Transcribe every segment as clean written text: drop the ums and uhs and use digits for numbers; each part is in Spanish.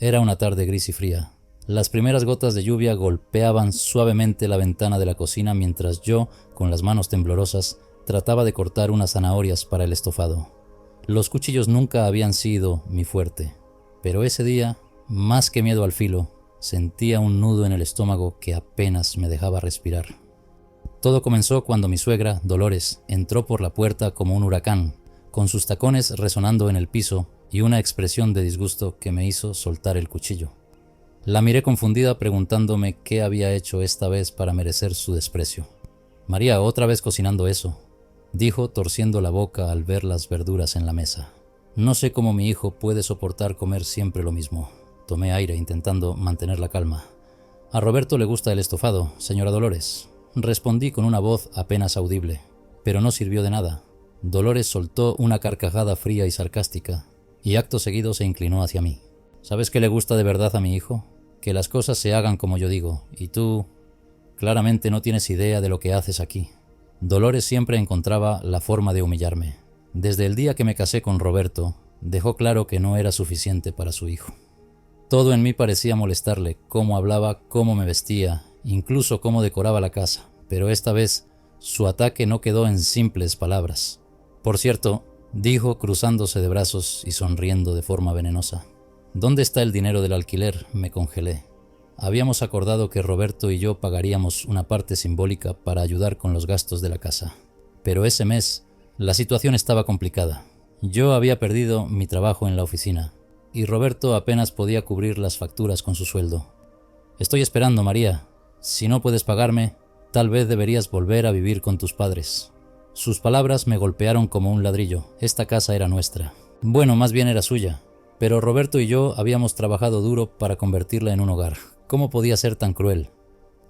Era una tarde gris y fría. Las primeras gotas de lluvia golpeaban suavemente la ventana de la cocina mientras yo, con las manos temblorosas, trataba de cortar unas zanahorias para el estofado. Los cuchillos nunca habían sido mi fuerte, pero ese día, más que miedo al filo, sentía un nudo en el estómago que apenas me dejaba respirar. Todo comenzó cuando mi suegra, Dolores, entró por la puerta como un huracán, con sus tacones resonando en el piso y una expresión de disgusto que me hizo soltar el cuchillo. La miré confundida preguntándome qué había hecho esta vez para merecer su desprecio. «María, otra vez cocinando eso», dijo torciendo la boca al ver las verduras en la mesa. «No sé cómo mi hijo puede soportar comer siempre lo mismo». Tomé aire intentando mantener la calma. «A Roberto le gusta el estofado, señora Dolores», respondí con una voz apenas audible, pero no sirvió de nada. Dolores soltó una carcajada fría y sarcástica, y acto seguido se inclinó hacia mí. «¿Sabes qué le gusta de verdad a mi hijo? Que las cosas se hagan como yo digo, y tú claramente no tienes idea de lo que haces aquí». Dolores siempre encontraba la forma de humillarme. Desde el día que me casé con Roberto, dejó claro que no era suficiente para su hijo. Todo en mí parecía molestarle, cómo hablaba, cómo me vestía, incluso cómo decoraba la casa, pero esta vez su ataque no quedó en simples palabras. «Por cierto», dijo cruzándose de brazos y sonriendo de forma venenosa, «¿dónde está el dinero del alquiler?». Me congelé. Habíamos acordado que Roberto y yo pagaríamos una parte simbólica para ayudar con los gastos de la casa. Pero ese mes la situación estaba complicada. Yo había perdido mi trabajo en la oficina y Roberto apenas podía cubrir las facturas con su sueldo. «Estoy esperando, María. Si no puedes pagarme, tal vez deberías volver a vivir con tus padres». Sus palabras me golpearon como un ladrillo. Esta casa era nuestra. Bueno, más bien era suya. Pero Roberto y yo habíamos trabajado duro para convertirla en un hogar. ¿Cómo podía ser tan cruel?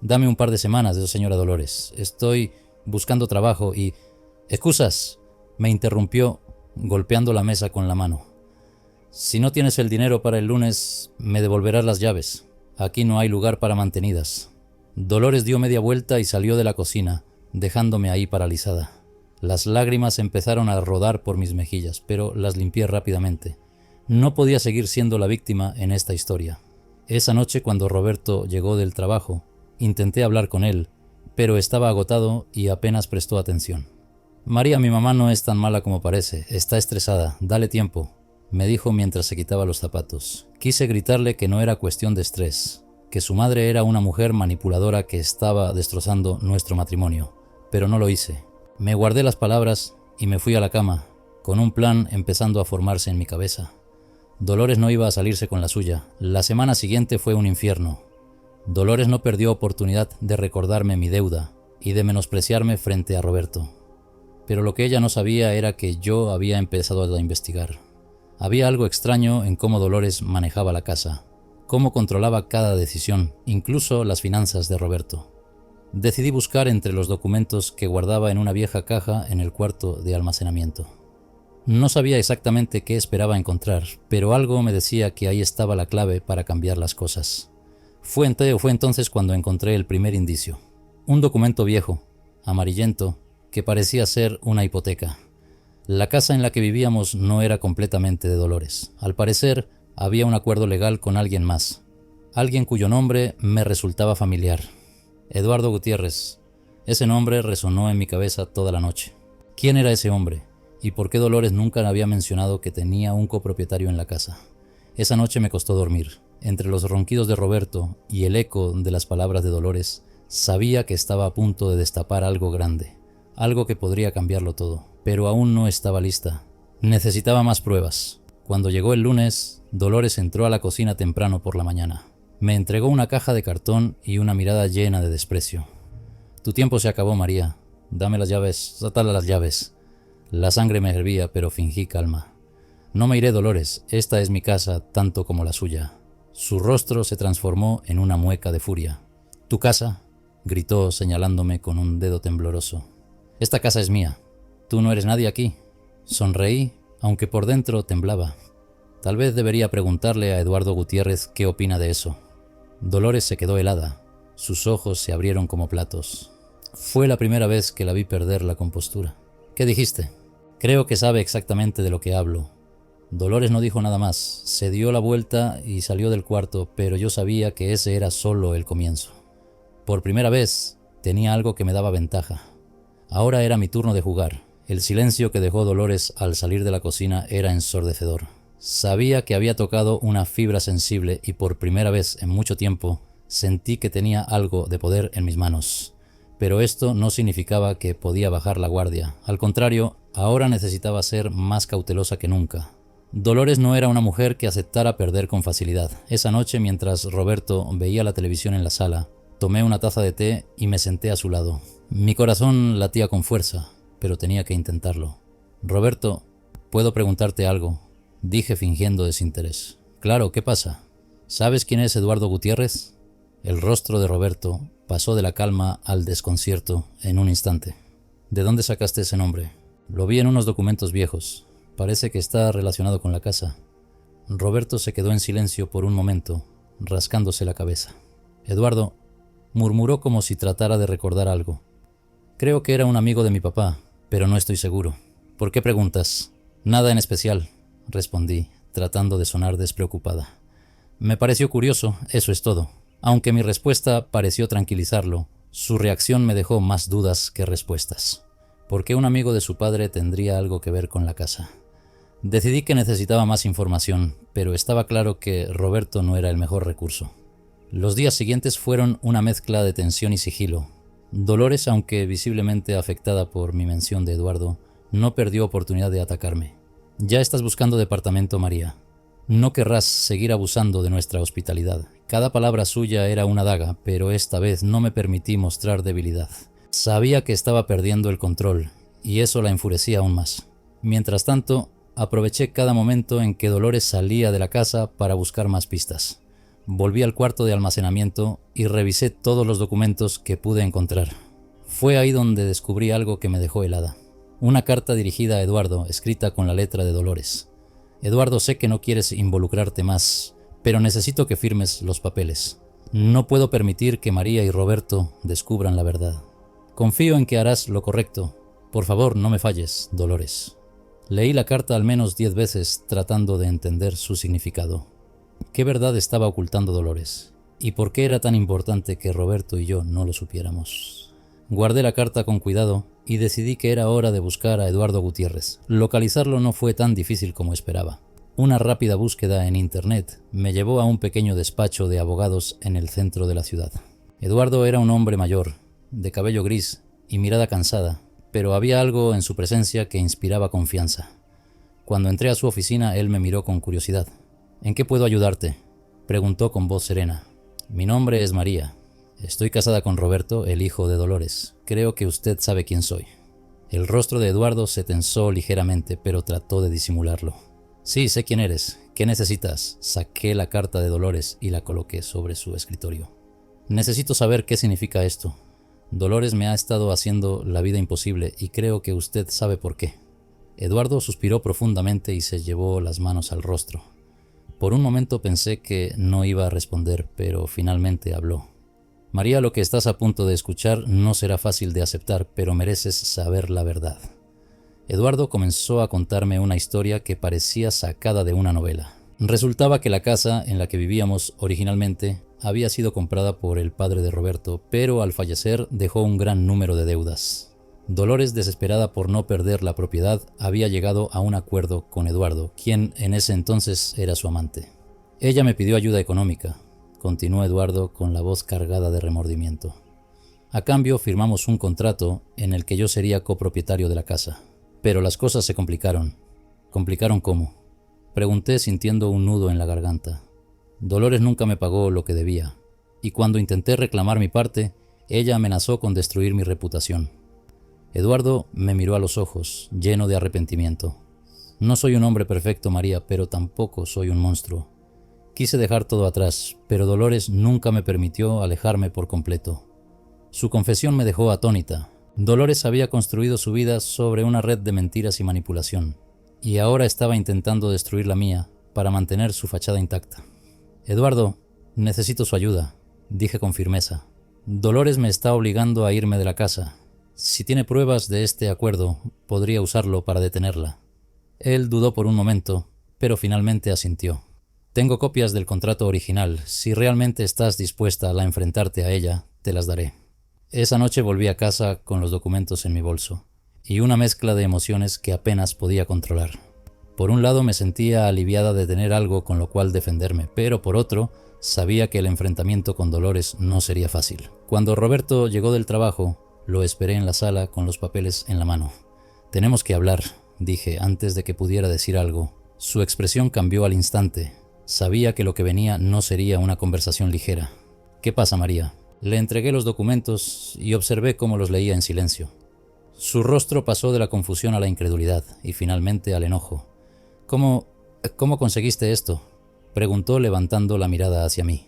«Dame un par de semanas, señora Dolores. Estoy buscando trabajo y...». «¡Excusas!», me interrumpió, golpeando la mesa con la mano. «Si no tienes el dinero para el lunes, me devolverás las llaves. Aquí no hay lugar para mantenidas». Dolores dio media vuelta y salió de la cocina, dejándome ahí paralizada. Las lágrimas empezaron a rodar por mis mejillas, pero las limpié rápidamente. No podía seguir siendo la víctima en esta historia. Esa noche, cuando Roberto llegó del trabajo, intenté hablar con él, pero estaba agotado y apenas prestó atención. «María, mi mamá no es tan mala como parece. Está estresada. Dale tiempo», me dijo mientras se quitaba los zapatos. Quise gritarle que no era cuestión de estrés, que su madre era una mujer manipuladora que estaba destrozando nuestro matrimonio, pero no lo hice. Me guardé las palabras y me fui a la cama, con un plan empezando a formarse en mi cabeza. Dolores no iba a salirse con la suya. La semana siguiente fue un infierno. Dolores no perdió oportunidad de recordarme mi deuda y de menospreciarme frente a Roberto. Pero lo que ella no sabía era que yo había empezado a investigar. Había algo extraño en cómo Dolores manejaba la casa, cómo controlaba cada decisión, incluso las finanzas de Roberto. Decidí buscar entre los documentos que guardaba en una vieja caja en el cuarto de almacenamiento. No sabía exactamente qué esperaba encontrar, pero algo me decía que ahí estaba la clave para cambiar las cosas. Fue entonces cuando encontré el primer indicio. Un documento viejo, amarillento, que parecía ser una hipoteca. La casa en la que vivíamos no era completamente de Dolores. Al parecer, había un acuerdo legal con alguien más. Alguien cuyo nombre me resultaba familiar. Eduardo Gutiérrez. Ese nombre resonó en mi cabeza toda la noche. ¿Quién era ese hombre? ¿Y por qué Dolores nunca había mencionado que tenía un copropietario en la casa? Esa noche me costó dormir. Entre los ronquidos de Roberto y el eco de las palabras de Dolores, sabía que estaba a punto de destapar algo grande, algo que podría cambiarlo todo, pero aún no estaba lista. Necesitaba más pruebas. Cuando llegó el lunes, Dolores entró a la cocina temprano por la mañana. Me entregó una caja de cartón y una mirada llena de desprecio. «Tu tiempo se acabó, María. Dame las llaves, dátale las llaves». La sangre me hervía, pero fingí calma. «No me iré, Dolores. Esta es mi casa tanto como la suya». Su rostro se transformó en una mueca de furia. «¿Tu casa?», gritó señalándome con un dedo tembloroso. «Esta casa es mía. Tú no eres nadie aquí». Sonreí, aunque por dentro temblaba. Tal vez debería preguntarle a Eduardo Gutiérrez qué opina de eso. Dolores se quedó helada. Sus ojos se abrieron como platos. Fue la primera vez que la vi perder la compostura. «¿Qué dijiste?». «Creo que sabe exactamente de lo que hablo». Dolores no dijo nada más, se dio la vuelta y salió del cuarto, pero yo sabía que ese era solo el comienzo. Por primera vez tenía algo que me daba ventaja. Ahora era mi turno de jugar. El silencio que dejó Dolores al salir de la cocina era ensordecedor. Sabía que había tocado una fibra sensible y por primera vez en mucho tiempo sentí que tenía algo de poder en mis manos. Pero esto no significaba que podía bajar la guardia. Al contrario, ahora necesitaba ser más cautelosa que nunca. Dolores no era una mujer que aceptara perder con facilidad. Esa noche, mientras Roberto veía la televisión en la sala, tomé una taza de té y me senté a su lado. Mi corazón latía con fuerza, pero tenía que intentarlo. «Roberto, ¿puedo preguntarte algo?», dije fingiendo desinterés. «Claro, ¿qué pasa? ¿Sabes quién es Eduardo Gutiérrez?». El rostro de Roberto pasó de la calma al desconcierto en un instante. «¿De dónde sacaste ese nombre?». «Lo vi en unos documentos viejos. Parece que está relacionado con la casa». Roberto se quedó en silencio por un momento, rascándose la cabeza. «Eduardo», murmuró como si tratara de recordar algo. «Creo que era un amigo de mi papá, pero no estoy seguro». «¿Por qué preguntas?». «Nada en especial», respondí, tratando de sonar despreocupada. «Me pareció curioso, eso es todo». Aunque mi respuesta pareció tranquilizarlo, su reacción me dejó más dudas que respuestas. ¿Por qué un amigo de su padre tendría algo que ver con la casa? Decidí que necesitaba más información, pero estaba claro que Roberto no era el mejor recurso. Los días siguientes fueron una mezcla de tensión y sigilo. Dolores, aunque visiblemente afectada por mi mención de Eduardo, no perdió oportunidad de atacarme. «Ya estás buscando departamento, María. No querrás seguir abusando de nuestra hospitalidad». Cada palabra suya era una daga, pero esta vez no me permití mostrar debilidad. Sabía que estaba perdiendo el control, y eso la enfurecía aún más. Mientras tanto, aproveché cada momento en que Dolores salía de la casa para buscar más pistas. Volví al cuarto de almacenamiento y revisé todos los documentos que pude encontrar. Fue ahí donde descubrí algo que me dejó helada. Una carta dirigida a Eduardo, escrita con la letra de Dolores. «Eduardo, sé que no quieres involucrarte más, pero necesito que firmes los papeles. No puedo permitir que María y Roberto descubran la verdad. Confío en que harás lo correcto. Por favor, no me falles, Dolores». Leí la carta al menos 10 veces tratando de entender su significado. ¿Qué verdad estaba ocultando Dolores? ¿Y por qué era tan importante que Roberto y yo no lo supiéramos? Guardé la carta con cuidado y decidí que era hora de buscar a Eduardo Gutiérrez. Localizarlo no fue tan difícil como esperaba. Una rápida búsqueda en internet me llevó a un pequeño despacho de abogados en el centro de la ciudad. Eduardo era un hombre mayor, de cabello gris y mirada cansada, pero había algo en su presencia que inspiraba confianza. Cuando entré a su oficina, él me miró con curiosidad. «¿En qué puedo ayudarte?», preguntó con voz serena. «Mi nombre es María. Estoy casada con Roberto, el hijo de Dolores. Creo que usted sabe quién soy». El rostro de Eduardo se tensó ligeramente, pero trató de disimularlo. «Sí, sé quién eres. ¿Qué necesitas?». Saqué la carta de Dolores y la coloqué sobre su escritorio. «Necesito saber qué significa esto. Dolores me ha estado haciendo la vida imposible y creo que usted sabe por qué». Eduardo suspiró profundamente y se llevó las manos al rostro. Por un momento pensé que no iba a responder, pero finalmente habló. «María, lo que estás a punto de escuchar no será fácil de aceptar, pero mereces saber la verdad». Eduardo comenzó a contarme una historia que parecía sacada de una novela. Resultaba que la casa en la que vivíamos originalmente había sido comprada por el padre de Roberto, pero al fallecer dejó un gran número de deudas. Dolores, desesperada por no perder la propiedad, había llegado a un acuerdo con Eduardo, quien en ese entonces era su amante. «Ella me pidió ayuda económica», continuó Eduardo con la voz cargada de remordimiento. «A cambio firmamos un contrato en el que yo sería copropietario de la casa. Pero las cosas se complicaron». «¿Complicaron cómo?», pregunté sintiendo un nudo en la garganta. «Dolores nunca me pagó lo que debía, y cuando intenté reclamar mi parte, ella amenazó con destruir mi reputación». Eduardo me miró a los ojos, lleno de arrepentimiento. «No soy un hombre perfecto, María, pero tampoco soy un monstruo. Quise dejar todo atrás, pero Dolores nunca me permitió alejarme por completo». Su confesión me dejó atónita. Dolores había construido su vida sobre una red de mentiras y manipulación, y ahora estaba intentando destruir la mía para mantener su fachada intacta. «Eduardo, necesito su ayuda», dije con firmeza. «Dolores me está obligando a irme de la casa. Si tiene pruebas de este acuerdo, podría usarlo para detenerla». Él dudó por un momento, pero finalmente asintió. Tengo copias del contrato original. Si realmente estás dispuesta a enfrentarte a ella, te las daré. Esa noche volví a casa con los documentos en mi bolso, y una mezcla de emociones que apenas podía controlar. Por un lado me sentía aliviada de tener algo con lo cual defenderme, pero por otro, sabía que el enfrentamiento con Dolores no sería fácil. Cuando Roberto llegó del trabajo, lo esperé en la sala con los papeles en la mano. «Tenemos que hablar», dije antes de que pudiera decir algo. Su expresión cambió al instante. Sabía que lo que venía no sería una conversación ligera. «¿Qué pasa, María?». Le entregué los documentos y observé cómo los leía en silencio. Su rostro pasó de la confusión a la incredulidad y finalmente al enojo. ¿Cómo conseguiste esto?», preguntó levantando la mirada hacia mí.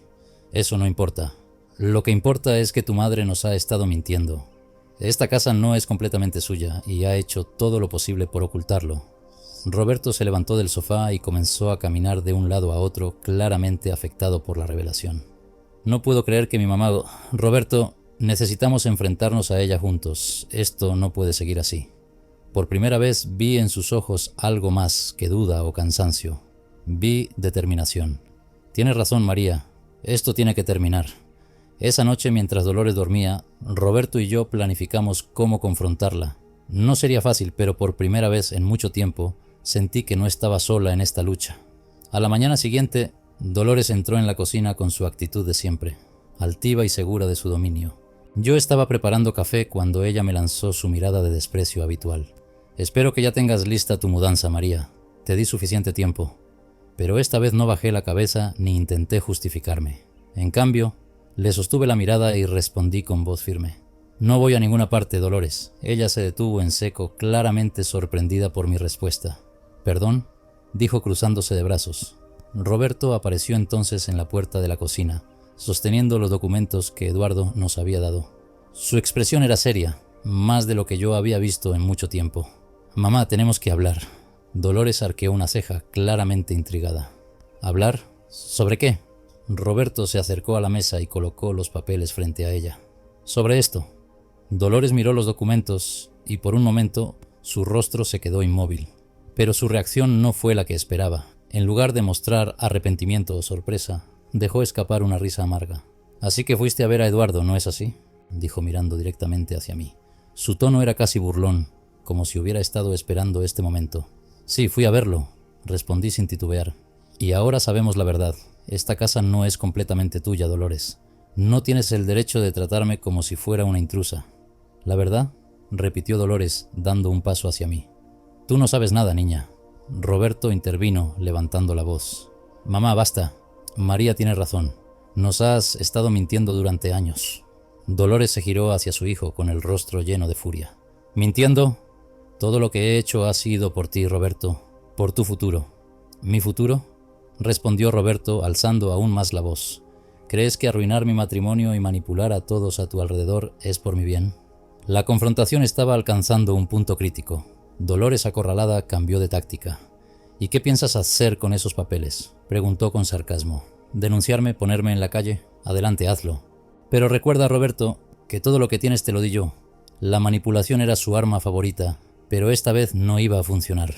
«Eso no importa. Lo que importa es que tu madre nos ha estado mintiendo. Esta casa no es completamente suya y ha hecho todo lo posible por ocultarlo». Roberto se levantó del sofá y comenzó a caminar de un lado a otro, claramente afectado por la revelación. «No puedo creer que mi mamá... Roberto, necesitamos enfrentarnos a ella juntos. Esto no puede seguir así». Por primera vez vi en sus ojos algo más que duda o cansancio. Vi determinación. «Tienes razón, María. Esto tiene que terminar». Esa noche, mientras Dolores dormía, Roberto y yo planificamos cómo confrontarla. No sería fácil, pero por primera vez en mucho tiempo sentí que no estaba sola en esta lucha. A la mañana siguiente, Dolores entró en la cocina con su actitud de siempre, altiva y segura de su dominio. Yo estaba preparando café cuando ella me lanzó su mirada de desprecio habitual. «Espero que ya tengas lista tu mudanza, María. Te di suficiente tiempo». Pero esta vez no bajé la cabeza ni intenté justificarme. En cambio, le sostuve la mirada y respondí con voz firme. «No voy a ninguna parte, Dolores». Ella se detuvo en seco, claramente sorprendida por mi respuesta. «¿Perdón?», dijo cruzándose de brazos. Roberto apareció entonces en la puerta de la cocina, sosteniendo los documentos que Eduardo nos había dado. Su expresión era seria, más de lo que yo había visto en mucho tiempo. «Mamá, tenemos que hablar». Dolores arqueó una ceja, claramente intrigada. «¿Hablar? ¿Sobre qué?». Roberto se acercó a la mesa y colocó los papeles frente a ella. «Sobre esto». Dolores miró los documentos y por un momento su rostro se quedó inmóvil. Pero su reacción no fue la que esperaba. En lugar de mostrar arrepentimiento o sorpresa, dejó escapar una risa amarga. «Así que fuiste a ver a Eduardo, ¿no es así?», dijo mirando directamente hacia mí. Su tono era casi burlón, como si hubiera estado esperando este momento. «Sí, fui a verlo», respondí sin titubear. «Y ahora sabemos la verdad. Esta casa no es completamente tuya, Dolores. No tienes el derecho de tratarme como si fuera una intrusa». «¿La verdad?», repitió Dolores, dando un paso hacia mí. «Tú no sabes nada, niña». Roberto intervino, levantando la voz. «Mamá, basta. María tiene razón. Nos has estado mintiendo durante años». Dolores se giró hacia su hijo con el rostro lleno de furia. «¿Mintiendo? Todo lo que he hecho ha sido por ti, Roberto, por tu futuro». «¿Mi futuro?», respondió Roberto, alzando aún más la voz. «¿Crees que arruinar mi matrimonio y manipular a todos a tu alrededor es por mi bien?». La confrontación estaba alcanzando un punto crítico. Dolores, acorralada, cambió de táctica. «¿Y qué piensas hacer con esos papeles?», preguntó con sarcasmo. «¿Denunciarme? ¿Ponerme en la calle? Adelante, hazlo. Pero recuerda, Roberto, que todo lo que tienes te lo di yo. La manipulación era su arma favorita, pero esta vez no iba a funcionar».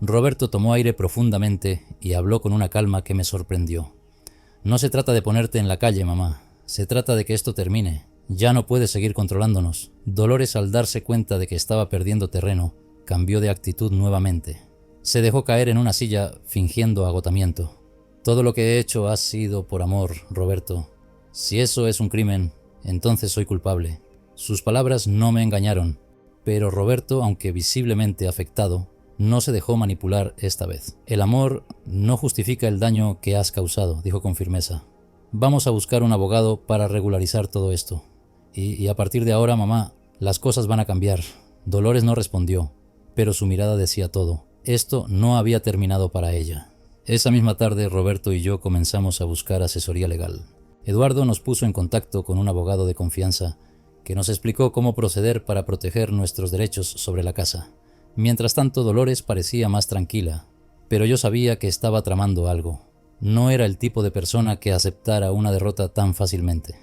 Roberto tomó aire profundamente y habló con una calma que me sorprendió. «No se trata de ponerte en la calle, mamá. Se trata de que esto termine. Ya no puedes seguir controlándonos». Dolores, al darse cuenta de que estaba perdiendo terreno, cambió de actitud nuevamente. Se dejó caer en una silla, fingiendo agotamiento. «Todo lo que he hecho ha sido por amor, Roberto. Si eso es un crimen, entonces soy culpable». Sus palabras no me engañaron, pero Roberto, aunque visiblemente afectado, no se dejó manipular esta vez. «El amor no justifica el daño que has causado», dijo con firmeza. «Vamos a buscar un abogado para regularizar todo esto. Y a partir de ahora, mamá, las cosas van a cambiar». Dolores no respondió, pero su mirada decía todo. Esto no había terminado para ella. Esa misma tarde, Roberto y yo comenzamos a buscar asesoría legal. Eduardo nos puso en contacto con un abogado de confianza que nos explicó cómo proceder para proteger nuestros derechos sobre la casa. Mientras tanto, Dolores parecía más tranquila, pero yo sabía que estaba tramando algo. No era el tipo de persona que aceptara una derrota tan fácilmente.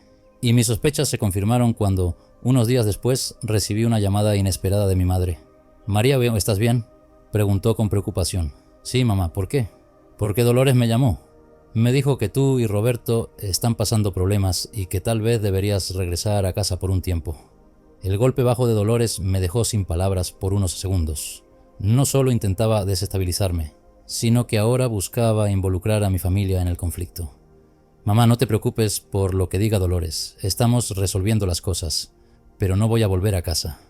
Y mis sospechas se confirmaron cuando, unos días después, recibí una llamada inesperada de mi madre. «María, ¿estás bien?», preguntó con preocupación. Sí, mamá, ¿por qué? Porque Dolores me llamó. Me dijo que tú y Roberto están pasando problemas y que tal vez deberías regresar a casa por un tiempo. El golpe bajo de Dolores me dejó sin palabras por unos segundos. No solo intentaba desestabilizarme, sino que ahora buscaba involucrar a mi familia en el conflicto. Mamá, no te preocupes por lo que diga Dolores. Estamos resolviendo las cosas, pero no voy a volver a casa.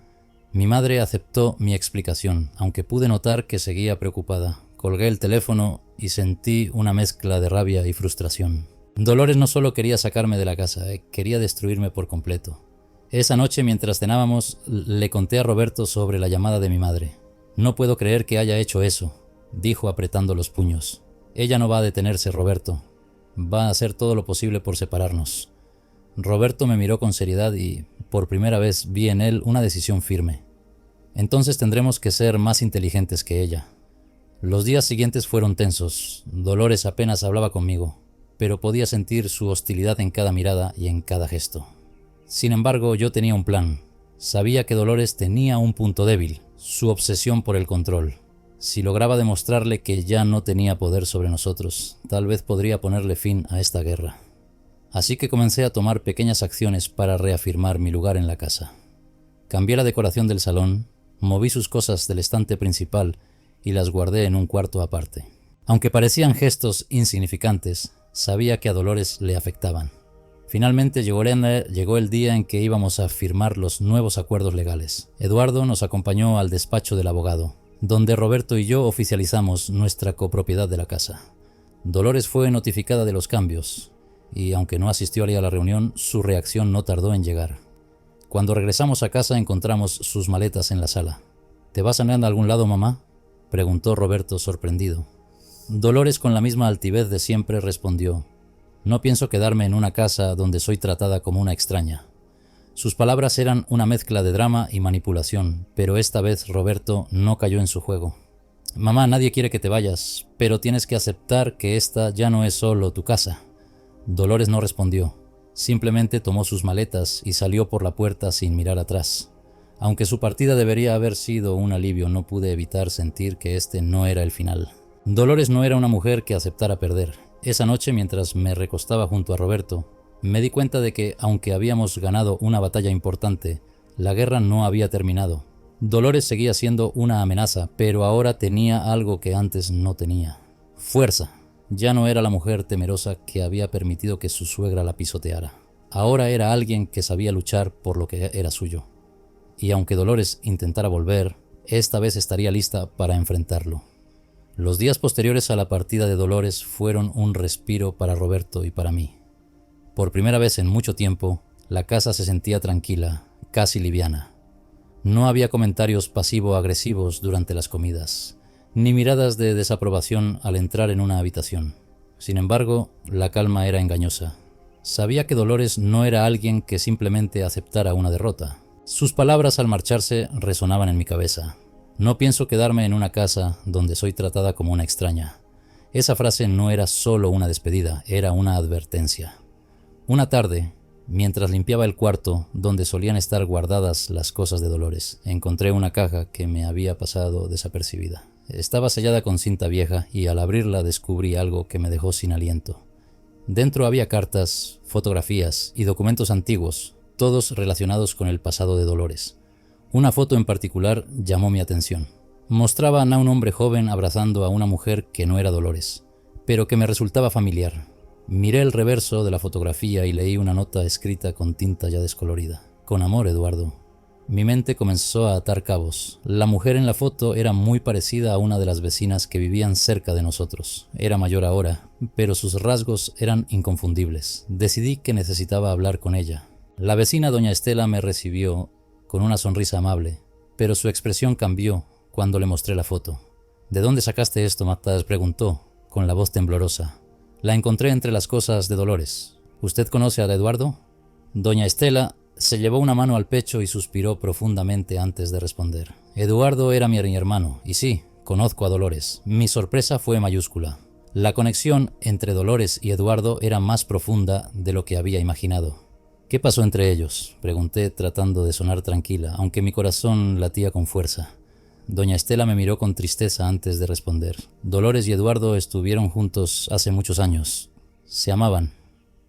Mi madre aceptó mi explicación, aunque pude notar que seguía preocupada. Colgué el teléfono y sentí una mezcla de rabia y frustración. Dolores no solo quería sacarme de la casa, quería destruirme por completo. Esa noche, mientras cenábamos, le conté a Roberto sobre la llamada de mi madre. No puedo creer que haya hecho eso, dijo apretando los puños. Ella no va a detenerse, Roberto. Va a hacer todo lo posible por separarnos. Roberto me miró con seriedad y, por primera vez, vi en él una decisión firme. Entonces tendremos que ser más inteligentes que ella. Los días siguientes fueron tensos. Dolores apenas hablaba conmigo, pero podía sentir su hostilidad en cada mirada y en cada gesto. Sin embargo, yo tenía un plan. Sabía que Dolores tenía un punto débil, su obsesión por el control. Si lograba demostrarle que ya no tenía poder sobre nosotros, tal vez podría ponerle fin a esta guerra. Así que comencé a tomar pequeñas acciones para reafirmar mi lugar en la casa. Cambié la decoración del salón, moví sus cosas del estante principal y las guardé en un cuarto aparte. Aunque parecían gestos insignificantes, sabía que a Dolores le afectaban. Finalmente llegó el día en que íbamos a firmar los nuevos acuerdos legales. Eduardo nos acompañó al despacho del abogado, donde Roberto y yo oficializamos nuestra copropiedad de la casa. Dolores fue notificada de los cambios, y aunque no asistió a la reunión, su reacción no tardó en llegar. Cuando regresamos a casa encontramos sus maletas en la sala. ¿Te vas a ir a algún lado, mamá?, preguntó Roberto sorprendido. Dolores, con la misma altivez de siempre, respondió: no pienso quedarme en una casa donde soy tratada como una extraña. Sus palabras eran una mezcla de drama y manipulación, pero esta vez Roberto no cayó en su juego. Mamá, nadie quiere que te vayas, pero tienes que aceptar que esta ya no es solo tu casa. Dolores no respondió. Simplemente tomó sus maletas y salió por la puerta sin mirar atrás. Aunque su partida debería haber sido un alivio, no pude evitar sentir que este no era el final. Dolores no era una mujer que aceptara perder. Esa noche, mientras me recostaba junto a Roberto, me di cuenta de que, aunque habíamos ganado una batalla importante, la guerra no había terminado. Dolores seguía siendo una amenaza, pero ahora tenía algo que antes no tenía: fuerza. Ya no era la mujer temerosa que había permitido que su suegra la pisoteara. Ahora era alguien que sabía luchar por lo que era suyo. Y aunque Dolores intentara volver, esta vez estaría lista para enfrentarlo. Los días posteriores a la partida de Dolores fueron un respiro para Roberto y para mí. Por primera vez en mucho tiempo, la casa se sentía tranquila, casi liviana. No había comentarios pasivo-agresivos durante las comidas, ni miradas de desaprobación al entrar en una habitación. Sin embargo, la calma era engañosa. Sabía que Dolores no era alguien que simplemente aceptara una derrota. Sus palabras al marcharse resonaban en mi cabeza. No pienso quedarme en una casa donde soy tratada como una extraña. Esa frase no era solo una despedida, era una advertencia. Una tarde, mientras limpiaba el cuarto donde solían estar guardadas las cosas de Dolores, encontré una caja que me había pasado desapercibida. Estaba sellada con cinta vieja y al abrirla descubrí algo que me dejó sin aliento. Dentro había cartas, fotografías y documentos antiguos, todos relacionados con el pasado de Dolores. Una foto en particular llamó mi atención. Mostraban a un hombre joven abrazando a una mujer que no era Dolores, pero que me resultaba familiar. Miré el reverso de la fotografía y leí una nota escrita con tinta ya descolorida. Con amor, Eduardo. Mi mente comenzó a atar cabos. La mujer en la foto era muy parecida a una de las vecinas que vivían cerca de nosotros. Era mayor ahora, pero sus rasgos eran inconfundibles. Decidí que necesitaba hablar con ella. La vecina doña Estela me recibió con una sonrisa amable, pero su expresión cambió cuando le mostré la foto. ¿De dónde sacaste esto, Matas?, preguntó, con la voz temblorosa. La encontré entre las cosas de Dolores. ¿Usted conoce a Eduardo? Doña Estela se llevó una mano al pecho y suspiró profundamente antes de responder. Eduardo era mi hermano, y sí, conozco a Dolores. Mi sorpresa fue mayúscula. La conexión entre Dolores y Eduardo era más profunda de lo que había imaginado. ¿Qué pasó entre ellos?, pregunté tratando de sonar tranquila, aunque mi corazón latía con fuerza. Doña Estela me miró con tristeza antes de responder. Dolores y Eduardo estuvieron juntos hace muchos años. Se amaban,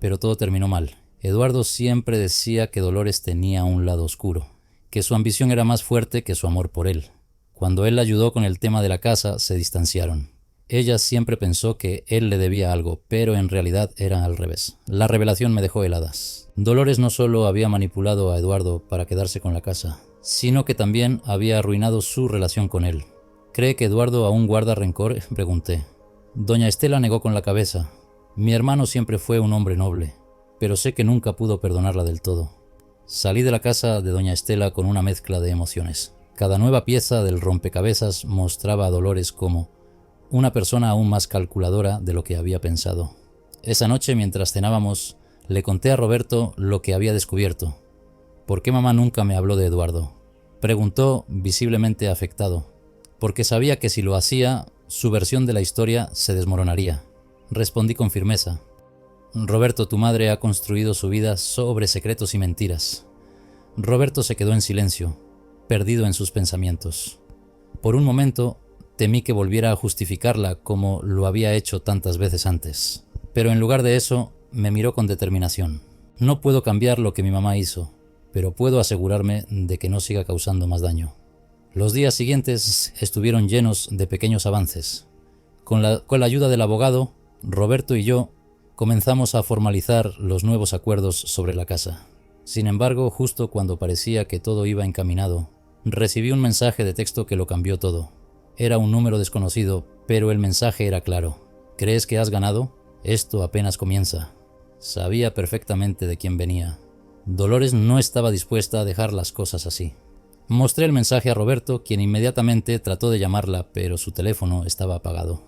pero todo terminó mal. Eduardo siempre decía que Dolores tenía un lado oscuro, que su ambición era más fuerte que su amor por él. Cuando él la ayudó con el tema de la casa, se distanciaron. Ella siempre pensó que él le debía algo, pero en realidad era al revés. La revelación me dejó heladas. Dolores no solo había manipulado a Eduardo para quedarse con la casa, sino que también había arruinado su relación con él. ¿Cree que Eduardo aún guarda rencor?, pregunté. Doña Estela negó con la cabeza. Mi hermano siempre fue un hombre noble, pero sé que nunca pudo perdonarla del todo. Salí de la casa de Doña Estela con una mezcla de emociones. Cada nueva pieza del rompecabezas mostraba a Dolores como una persona aún más calculadora de lo que había pensado. Esa noche, mientras cenábamos, le conté a Roberto lo que había descubierto. ¿Por qué mamá nunca me habló de Eduardo?, preguntó, visiblemente afectado. Porque sabía que si lo hacía, su versión de la historia se desmoronaría. Respondí con firmeza. Roberto, tu madre ha construido su vida sobre secretos y mentiras. Roberto se quedó en silencio, perdido en sus pensamientos. Por un momento, temí que volviera a justificarla como lo había hecho tantas veces antes. Pero en lugar de eso, me miró con determinación. No puedo cambiar lo que mi mamá hizo, pero puedo asegurarme de que no siga causando más daño. Los días siguientes estuvieron llenos de pequeños avances. Con la ayuda del abogado, Roberto y yo comenzamos a formalizar los nuevos acuerdos sobre la casa. Sin embargo, justo cuando parecía que todo iba encaminado, recibí un mensaje de texto que lo cambió todo. Era un número desconocido, pero el mensaje era claro. ¿Crees que has ganado? Esto apenas comienza. Sabía perfectamente de quién venía. Dolores no estaba dispuesta a dejar las cosas así. Mostré el mensaje a Roberto, quien inmediatamente trató de llamarla, pero su teléfono estaba apagado.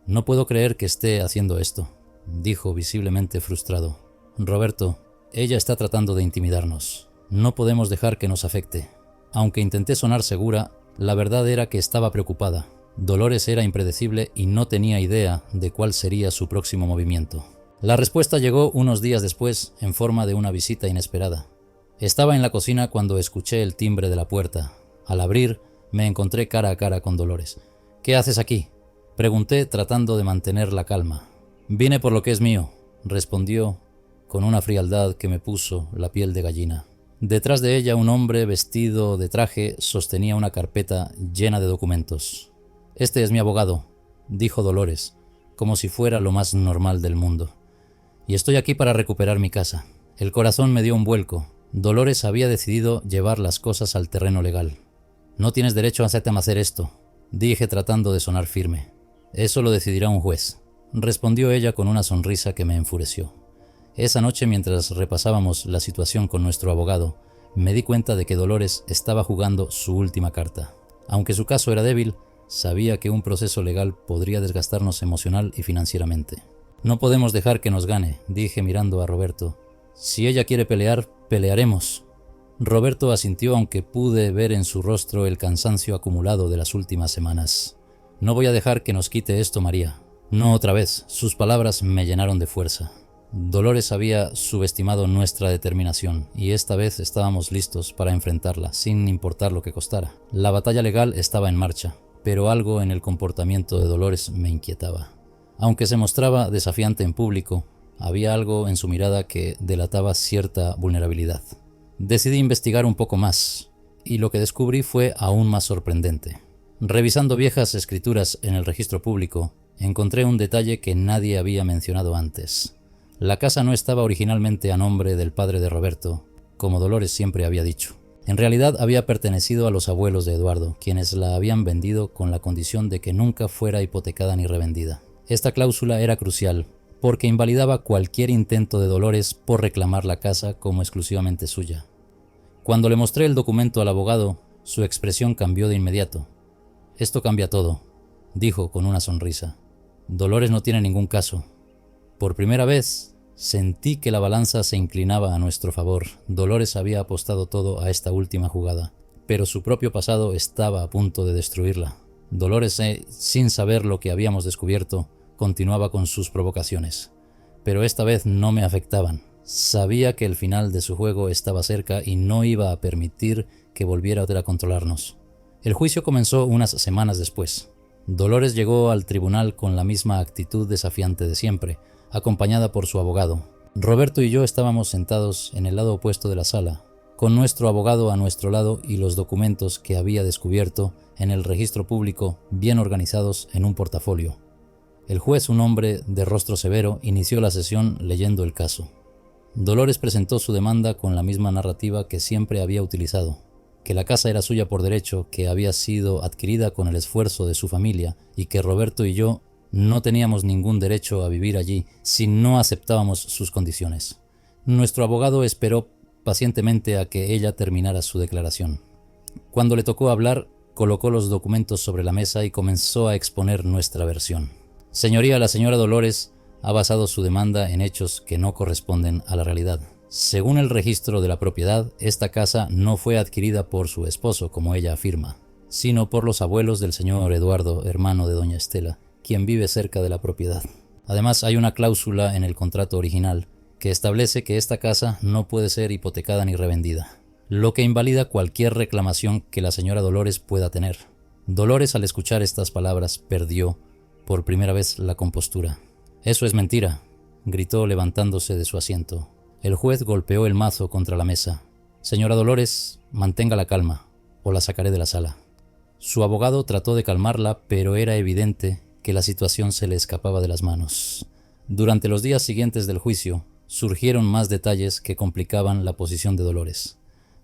No puedo creer que esté haciendo esto, dijo visiblemente frustrado. Roberto, ella está tratando de intimidarnos. No podemos dejar que nos afecte. Aunque intenté sonar segura, la verdad era que estaba preocupada. Dolores era impredecible y no tenía idea de cuál sería su próximo movimiento. La respuesta llegó unos días después, en forma de una visita inesperada. Estaba en la cocina cuando escuché el timbre de la puerta. Al abrir, me encontré cara a cara con Dolores. ¿Qué haces aquí?, pregunté tratando de mantener la calma. Vine por lo que es mío, respondió con una frialdad que me puso la piel de gallina. Detrás de ella, un hombre vestido de traje sostenía una carpeta llena de documentos. Este es mi abogado, dijo Dolores, como si fuera lo más normal del mundo. Y estoy aquí para recuperar mi casa. El corazón me dio un vuelco. Dolores había decidido llevar las cosas al terreno legal. No tienes derecho a hacer esto, dije tratando de sonar firme. Eso lo decidirá un juez, respondió ella con una sonrisa que me enfureció. Esa noche, mientras repasábamos la situación con nuestro abogado, me di cuenta de que Dolores estaba jugando su última carta. Aunque su caso era débil, sabía que un proceso legal podría desgastarnos emocional y financieramente. No podemos dejar que nos gane, dije mirando a Roberto. Si ella quiere pelear, pelearemos. Roberto asintió, aunque pude ver en su rostro el cansancio acumulado de las últimas semanas. No voy a dejar que nos quite esto, María. No otra vez. Sus palabras me llenaron de fuerza. Dolores había subestimado nuestra determinación y esta vez estábamos listos para enfrentarla, sin importar lo que costara. La batalla legal estaba en marcha, pero algo en el comportamiento de Dolores me inquietaba. Aunque se mostraba desafiante en público, había algo en su mirada que delataba cierta vulnerabilidad. Decidí investigar un poco más, y lo que descubrí fue aún más sorprendente. Revisando viejas escrituras en el registro público, encontré un detalle que nadie había mencionado antes. La casa no estaba originalmente a nombre del padre de Roberto, como Dolores siempre había dicho. En realidad había pertenecido a los abuelos de Eduardo, quienes la habían vendido con la condición de que nunca fuera hipotecada ni revendida. Esta cláusula era crucial, porque invalidaba cualquier intento de Dolores por reclamar la casa como exclusivamente suya. Cuando le mostré el documento al abogado, su expresión cambió de inmediato. «Esto cambia todo», dijo con una sonrisa. «Dolores no tiene ningún caso». Por primera vez, sentí que la balanza se inclinaba a nuestro favor. Dolores había apostado todo a esta última jugada, pero su propio pasado estaba a punto de destruirla. Dolores, sin saber lo que habíamos descubierto, continuaba con sus provocaciones, pero esta vez no me afectaban. Sabía que el final de su juego estaba cerca y no iba a permitir que volviera a controlarnos. El juicio comenzó unas semanas después. Dolores llegó al tribunal con la misma actitud desafiante de siempre, acompañada por su abogado. Roberto y yo estábamos sentados en el lado opuesto de la sala, con nuestro abogado a nuestro lado y los documentos que había descubierto en el registro público bien organizados en un portafolio. El juez, un hombre de rostro severo, inició la sesión leyendo el caso. Dolores presentó su demanda con la misma narrativa que siempre había utilizado, que la casa era suya por derecho, que había sido adquirida con el esfuerzo de su familia y que Roberto y yo no teníamos ningún derecho a vivir allí si no aceptábamos sus condiciones. Nuestro abogado esperó pacientemente a que ella terminara su declaración. Cuando le tocó hablar, colocó los documentos sobre la mesa y comenzó a exponer nuestra versión. Señoría, la señora Dolores ha basado su demanda en hechos que no corresponden a la realidad. Según el registro de la propiedad, esta casa no fue adquirida por su esposo, como ella afirma, sino por los abuelos del señor Eduardo, hermano de doña Estela, quien vive cerca de la propiedad. Además, hay una cláusula en el contrato original que establece que esta casa no puede ser hipotecada ni revendida, lo que invalida cualquier reclamación que la señora Dolores pueda tener. Dolores, al escuchar estas palabras, perdió por primera vez la compostura. «Eso es mentira», gritó levantándose de su asiento. El juez golpeó el mazo contra la mesa. «Señora Dolores, mantenga la calma, o la sacaré de la sala». Su abogado trató de calmarla, pero era evidente que la situación se le escapaba de las manos. Durante los días siguientes del juicio, surgieron más detalles que complicaban la posición de Dolores.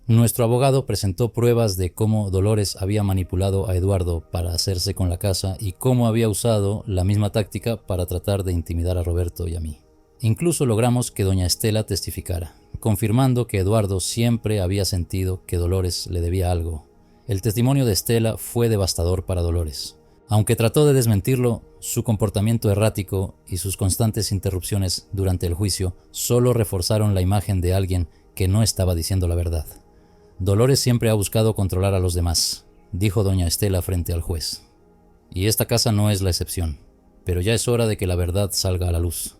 Nuestro abogado presentó pruebas de cómo Dolores había manipulado a Eduardo para hacerse con la casa y cómo había usado la misma táctica para tratar de intimidar a Roberto y a mí. Incluso logramos que doña Estela testificara, confirmando que Eduardo siempre había sentido que Dolores le debía algo. El testimonio de Estela fue devastador para Dolores. Aunque trató de desmentirlo, su comportamiento errático y sus constantes interrupciones durante el juicio solo reforzaron la imagen de alguien que no estaba diciendo la verdad. Dolores siempre ha buscado controlar a los demás, dijo doña Estela frente al juez. Y esta casa no es la excepción, pero ya es hora de que la verdad salga a la luz.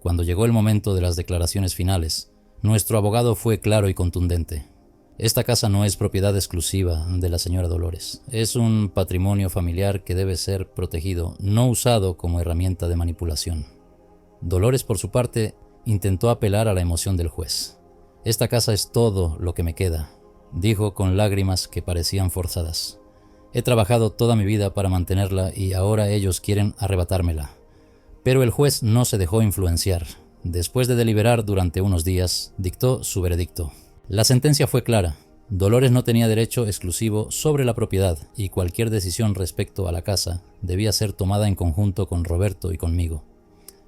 Cuando llegó el momento de las declaraciones finales, nuestro abogado fue claro y contundente. Esta casa no es propiedad exclusiva de la señora Dolores. Es un patrimonio familiar que debe ser protegido, no usado como herramienta de manipulación. Dolores, por su parte, intentó apelar a la emoción del juez. «Esta casa es todo lo que me queda», dijo con lágrimas que parecían forzadas. «He trabajado toda mi vida para mantenerla y ahora ellos quieren arrebatármela». Pero el juez no se dejó influenciar. Después de deliberar durante unos días, dictó su veredicto. La sentencia fue clara. Dolores no tenía derecho exclusivo sobre la propiedad y cualquier decisión respecto a la casa debía ser tomada en conjunto con Roberto y conmigo.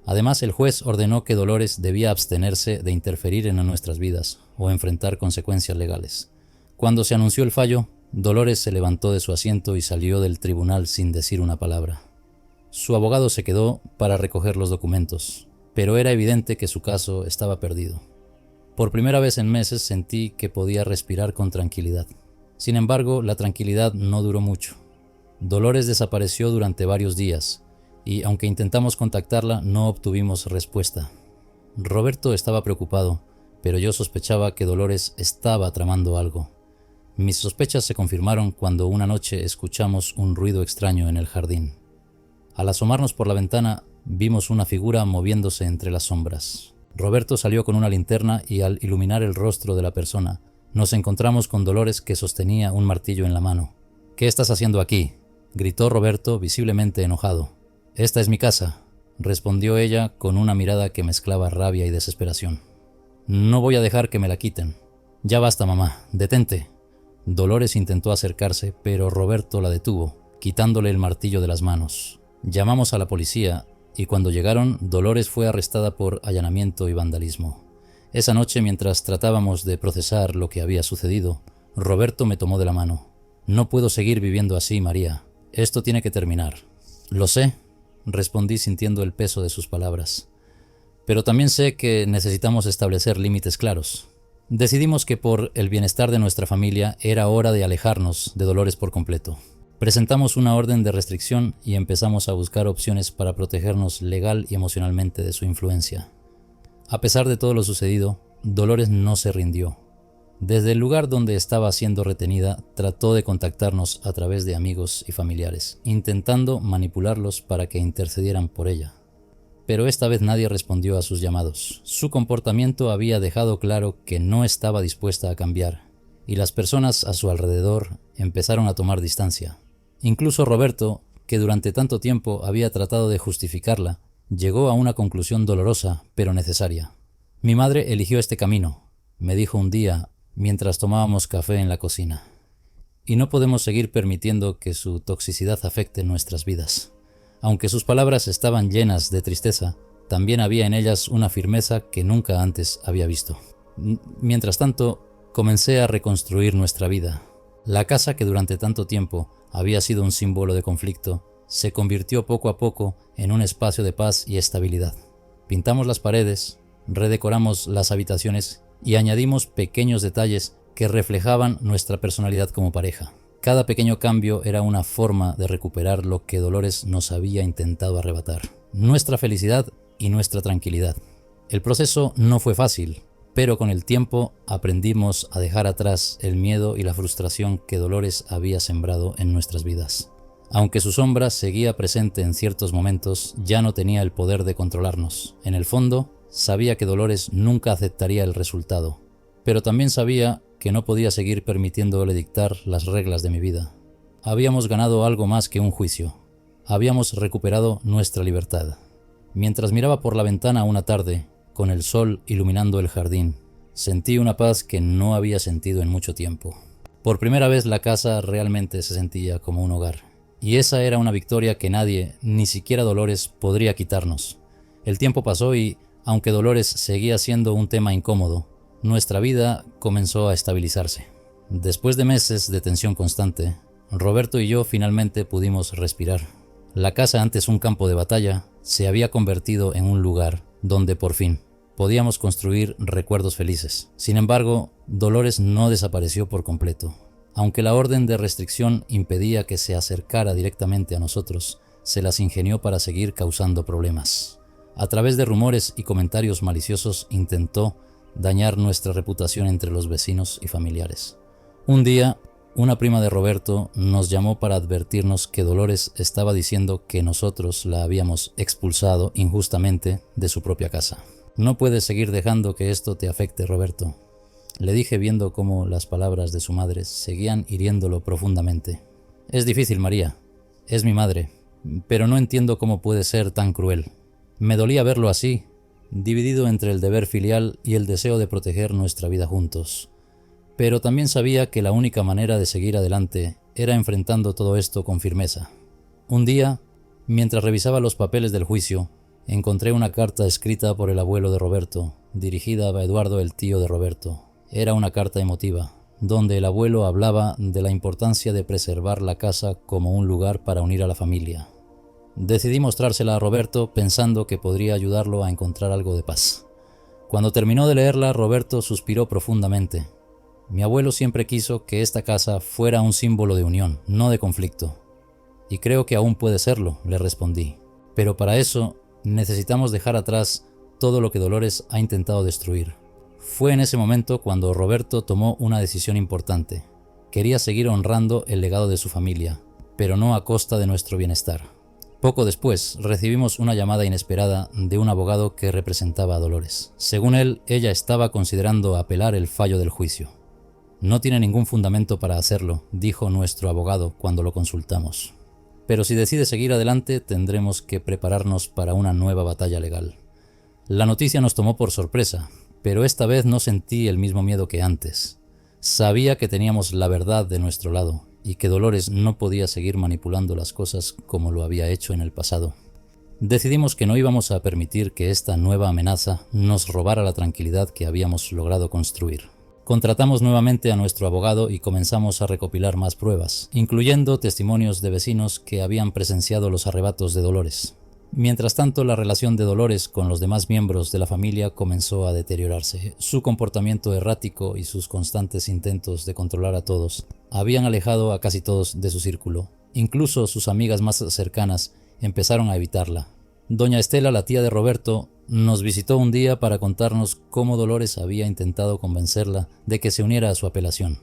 Además, el juez ordenó que Dolores debía abstenerse de interferir en nuestras vidas o enfrentar consecuencias legales. Cuando se anunció el fallo, Dolores se levantó de su asiento y salió del tribunal sin decir una palabra. Su abogado se quedó para recoger los documentos, pero era evidente que su caso estaba perdido. Por primera vez en meses sentí que podía respirar con tranquilidad. Sin embargo, la tranquilidad no duró mucho. Dolores desapareció durante varios días, y aunque intentamos contactarla, no obtuvimos respuesta. Roberto estaba preocupado, pero yo sospechaba que Dolores estaba tramando algo. Mis sospechas se confirmaron cuando una noche escuchamos un ruido extraño en el jardín. Al asomarnos por la ventana, vimos una figura moviéndose entre las sombras. Roberto salió con una linterna y al iluminar el rostro de la persona, nos encontramos con Dolores, que sostenía un martillo en la mano. «¿Qué estás haciendo aquí?», gritó Roberto, visiblemente enojado. «Esta es mi casa», respondió ella con una mirada que mezclaba rabia y desesperación. «No voy a dejar que me la quiten». «Ya basta, mamá, detente». Dolores intentó acercarse, pero Roberto la detuvo, quitándole el martillo de las manos. Llamamos a la policía y cuando llegaron, Dolores fue arrestada por allanamiento y vandalismo. Esa noche, mientras tratábamos de procesar lo que había sucedido, Roberto me tomó de la mano. «No puedo seguir viviendo así, María. Esto tiene que terminar». «Lo sé», respondí sintiendo el peso de sus palabras. «Pero también sé que necesitamos establecer límites claros». Decidimos que por el bienestar de nuestra familia era hora de alejarnos de Dolores por completo. Presentamos una orden de restricción y empezamos a buscar opciones para protegernos legal y emocionalmente de su influencia. A pesar de todo lo sucedido, Dolores no se rindió. Desde el lugar donde estaba siendo retenida, trató de contactarnos a través de amigos y familiares, intentando manipularlos para que intercedieran por ella. Pero esta vez nadie respondió a sus llamados. Su comportamiento había dejado claro que no estaba dispuesta a cambiar, y las personas a su alrededor empezaron a tomar distancia. Incluso Roberto, que durante tanto tiempo había tratado de justificarla, llegó a una conclusión dolorosa, pero necesaria. Mi madre eligió este camino, me dijo un día mientras tomábamos café en la cocina. Y no podemos seguir permitiendo que su toxicidad afecte nuestras vidas. Aunque sus palabras estaban llenas de tristeza, también había en ellas una firmeza que nunca antes había visto. Mientras tanto, comencé a reconstruir nuestra vida. La casa que durante tanto tiempo había sido un símbolo de conflicto, se convirtió poco a poco en un espacio de paz y estabilidad. Pintamos las paredes, redecoramos las habitaciones y añadimos pequeños detalles que reflejaban nuestra personalidad como pareja. Cada pequeño cambio era una forma de recuperar lo que Dolores nos había intentado arrebatar: nuestra felicidad y nuestra tranquilidad. El proceso no fue fácil, pero con el tiempo aprendimos a dejar atrás el miedo y la frustración que Dolores había sembrado en nuestras vidas. Aunque su sombra seguía presente en ciertos momentos, ya no tenía el poder de controlarnos. En el fondo, sabía que Dolores nunca aceptaría el resultado, pero también sabía que no podía seguir permitiéndole dictar las reglas de mi vida. Habíamos ganado algo más que un juicio. Habíamos recuperado nuestra libertad. Mientras miraba por la ventana una tarde, con el sol iluminando el jardín, sentí una paz que no había sentido en mucho tiempo. Por primera vez la casa realmente se sentía como un hogar. Y esa era una victoria que nadie, ni siquiera Dolores, podría quitarnos. El tiempo pasó y, aunque Dolores seguía siendo un tema incómodo, nuestra vida comenzó a estabilizarse. Después de meses de tensión constante, Roberto y yo finalmente pudimos respirar. La casa, antes un campo de batalla, se había convertido en un lugar donde por fin podíamos construir recuerdos felices. Sin embargo, Dolores no desapareció por completo. Aunque la orden de restricción impedía que se acercara directamente a nosotros, se las ingenió para seguir causando problemas. A través de rumores y comentarios maliciosos intentó dañar nuestra reputación entre los vecinos y familiares. Un día, una prima de Roberto nos llamó para advertirnos que Dolores estaba diciendo que nosotros la habíamos expulsado injustamente de su propia casa. «No puedes seguir dejando que esto te afecte, Roberto», le dije viendo cómo las palabras de su madre seguían hiriéndolo profundamente. «Es difícil, María. Es mi madre. Pero no entiendo cómo puede ser tan cruel». Me dolía verlo así, dividido entre el deber filial y el deseo de proteger nuestra vida juntos. Pero también sabía que la única manera de seguir adelante era enfrentando todo esto con firmeza. Un día, mientras revisaba los papeles del juicio, encontré una carta escrita por el abuelo de Roberto, dirigida a Eduardo, el tío de Roberto. Era una carta emotiva, donde el abuelo hablaba de la importancia de preservar la casa como un lugar para unir a la familia. Decidí mostrársela a Roberto pensando que podría ayudarlo a encontrar algo de paz. Cuando terminó de leerla, Roberto suspiró profundamente. Mi abuelo siempre quiso que esta casa fuera un símbolo de unión, no de conflicto. Y creo que aún puede serlo, le respondí. Pero para eso necesitamos dejar atrás todo lo que Dolores ha intentado destruir. Fue en ese momento cuando Roberto tomó una decisión importante. Quería seguir honrando el legado de su familia, pero no a costa de nuestro bienestar. Poco después, recibimos una llamada inesperada de un abogado que representaba a Dolores. Según él, ella estaba considerando apelar el fallo del juicio. «No tiene ningún fundamento para hacerlo», dijo nuestro abogado cuando lo consultamos. «Pero si decide seguir adelante, tendremos que prepararnos para una nueva batalla legal». La noticia nos tomó por sorpresa, pero esta vez no sentí el mismo miedo que antes. Sabía que teníamos la verdad de nuestro lado y que Dolores no podía seguir manipulando las cosas como lo había hecho en el pasado. Decidimos que no íbamos a permitir que esta nueva amenaza nos robara la tranquilidad que habíamos logrado construir. Contratamos nuevamente a nuestro abogado y comenzamos a recopilar más pruebas, incluyendo testimonios de vecinos que habían presenciado los arrebatos de Dolores. Mientras tanto, la relación de Dolores con los demás miembros de la familia comenzó a deteriorarse. Su comportamiento errático y sus constantes intentos de controlar a todos habían alejado a casi todos de su círculo. Incluso sus amigas más cercanas empezaron a evitarla. Doña Estela, la tía de Roberto, Nos visitó un día para contarnos cómo Dolores había intentado convencerla de que se uniera a su apelación.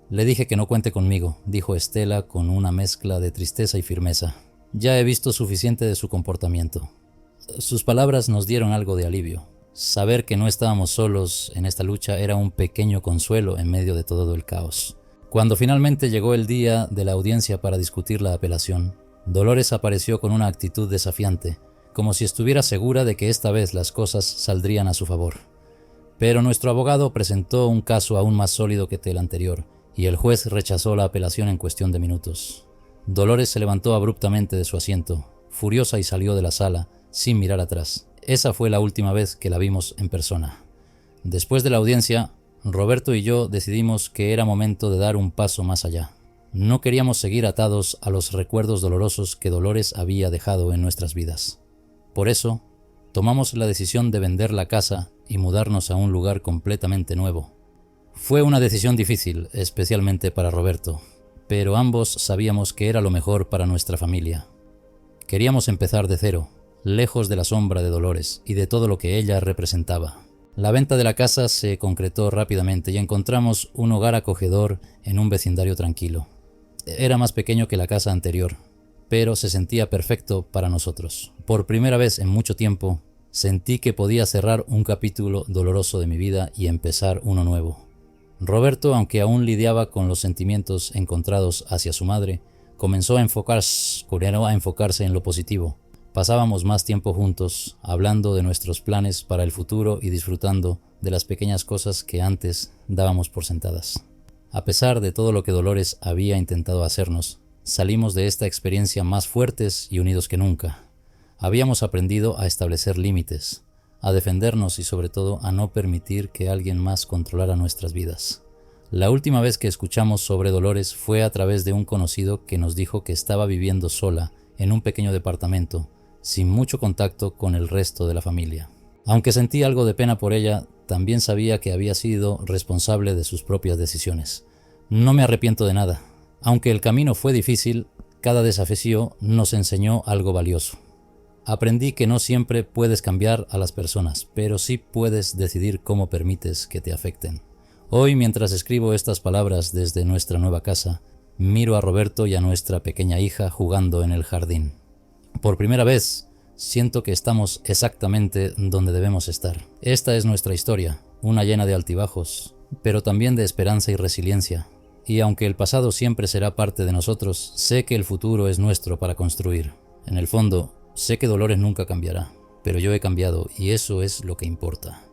Le dije que no cuente conmigo, dijo Estela con una mezcla de tristeza y firmeza. Ya he visto suficiente de su comportamiento. Sus palabras nos dieron algo de alivio. Saber que no estábamos solos en esta lucha era un pequeño consuelo en medio de todo el caos. Cuando finalmente llegó el día de la audiencia para discutir la apelación, Dolores apareció con una actitud desafiante, como si estuviera segura de que esta vez las cosas saldrían a su favor. Pero nuestro abogado presentó un caso aún más sólido que el anterior, y el juez rechazó la apelación en cuestión de minutos. Dolores se levantó abruptamente de su asiento, furiosa, y salió de la sala, sin mirar atrás. Esa fue la última vez que la vimos en persona. Después de la audiencia, Roberto y yo decidimos que era momento de dar un paso más allá. No queríamos seguir atados a los recuerdos dolorosos que Dolores había dejado en nuestras vidas. Por eso, tomamos la decisión de vender la casa y mudarnos a un lugar completamente nuevo. Fue una decisión difícil, especialmente para Roberto, pero ambos sabíamos que era lo mejor para nuestra familia. Queríamos empezar de cero, lejos de la sombra de Dolores y de todo lo que ella representaba. La venta de la casa se concretó rápidamente y encontramos un hogar acogedor en un vecindario tranquilo. Era más pequeño que la casa anterior, pero se sentía perfecto para nosotros. Por primera vez en mucho tiempo, sentí que podía cerrar un capítulo doloroso de mi vida y empezar uno nuevo. Roberto, aunque aún lidiaba con los sentimientos encontrados hacia su madre, comenzó a enfocarse en lo positivo. Pasábamos más tiempo juntos, hablando de nuestros planes para el futuro y disfrutando de las pequeñas cosas que antes dábamos por sentadas. A pesar de todo lo que Dolores había intentado hacernos, salimos de esta experiencia más fuertes y unidos que nunca. Habíamos aprendido a establecer límites, a defendernos y sobre todo a no permitir que alguien más controlara nuestras vidas. La última vez que escuchamos sobre Dolores fue a través de un conocido que nos dijo que estaba viviendo sola en un pequeño departamento, sin mucho contacto con el resto de la familia. Aunque sentí algo de pena por ella, también sabía que había sido responsable de sus propias decisiones. No me arrepiento de nada. Aunque el camino fue difícil, cada desafío nos enseñó algo valioso. Aprendí que no siempre puedes cambiar a las personas, pero sí puedes decidir cómo permites que te afecten. Hoy, mientras escribo estas palabras desde nuestra nueva casa, miro a Roberto y a nuestra pequeña hija jugando en el jardín. Por primera vez, siento que estamos exactamente donde debemos estar. Esta es nuestra historia, una llena de altibajos, pero también de esperanza y resiliencia. Y aunque el pasado siempre será parte de nosotros, sé que el futuro es nuestro para construir. En el fondo, sé que Dolores nunca cambiará, pero yo he cambiado y eso es lo que importa.